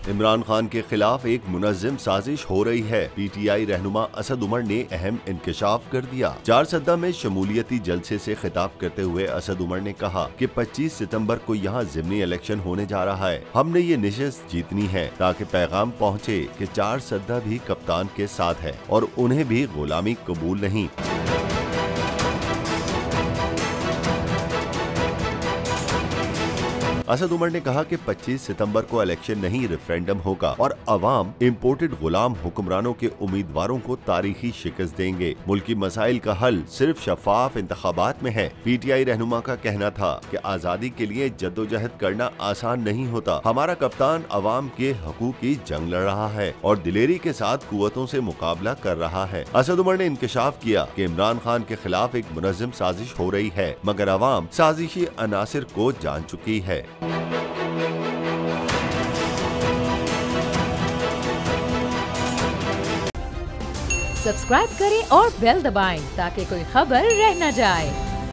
इमरान खान के खिलाफ एक मुनज़्ज़म साजिश हो रही है। PTI रहनुमा असद उमर ने अहम इंकशाफ कर दिया। चारसद्दा में शमूलियती जलसे से खिताब करते हुए असद उमर ने कहा कि 25 सितंबर को यहाँ ज़िमनी इलेक्शन होने जा रहा है। हमने ये निशस्त जीतनी है ताकि पैगाम पहुँचे कि चारसद्दा भी कप्तान के साथ है और उन्हें भी गुलामी कबूल नहीं। असद उमर ने कहा कि 25 सितंबर को इलेक्शन नहीं रेफरेंडम होगा और अवाम इम्पोर्टेड गुलाम हुक्मरानों के उम्मीदवारों को तारीखी शिकस्त देंगे। मुल्की मसाइल का हल सिर्फ शफाफ इंतखाबात में है। PTI रहनुमा का कहना था कि आजादी के लिए जद्दोजहद करना आसान नहीं होता। हमारा कप्तान अवाम के हकूक की जंग लड़ रहा है और दिलेरी के साथ कुव्वतों से मुकाबला कर रहा है। असद उमर ने इंकशाफ किया कि इमरान खान के खिलाफ एक मुनज़्ज़म साजिश हो रही है, मगर अवाम साजिशी अनासिर को जान चुकी है। सब्सक्राइब करें और बेल दबाएं ताकि कोई खबर रह न जाए।